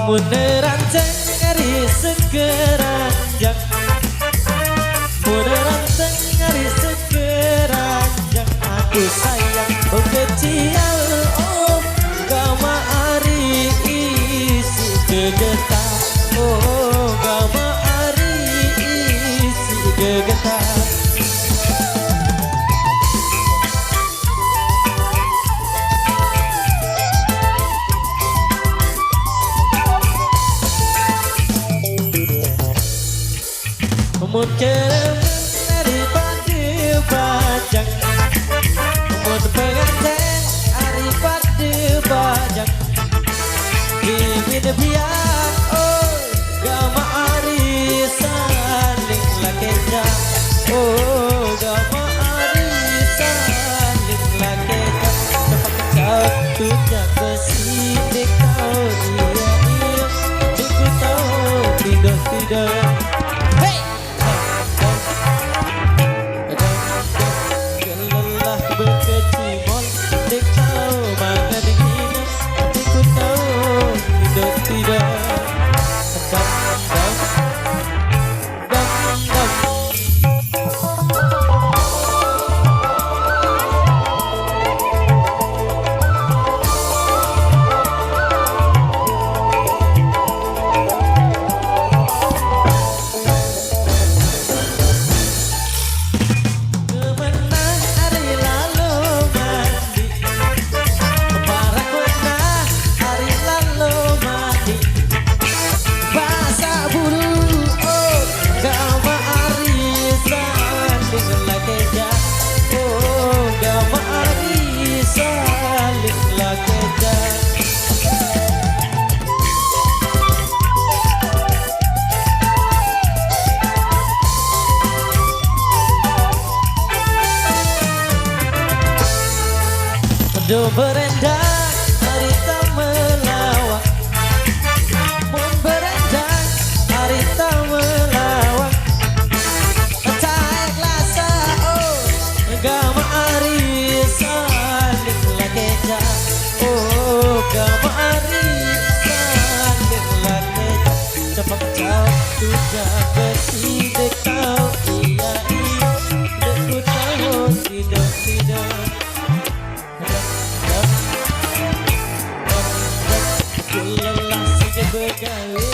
Muneran cengari sekeranjang, muneran cengari sekeranjang. Aku sayang oh kecial oh gama ari isi gegetar. Oh gama ari isi gegetar. Mun kerem daripada bajang, mun pengantin daripada bajang. Ingin biar oh gama ari saling lakeja. Oh gama ari saling lakeja. Satu jaga si dekau dia iya, cukup tahu tidak. Do berendang harita melawak, mun berendang harita melawak. Cai lasa oh gama ari saling lakeja. Oh gama ari saling lakeja. Cepat kau tu jaga si dekau iya iya, deku tahu tidak. Lelah saja bergaul.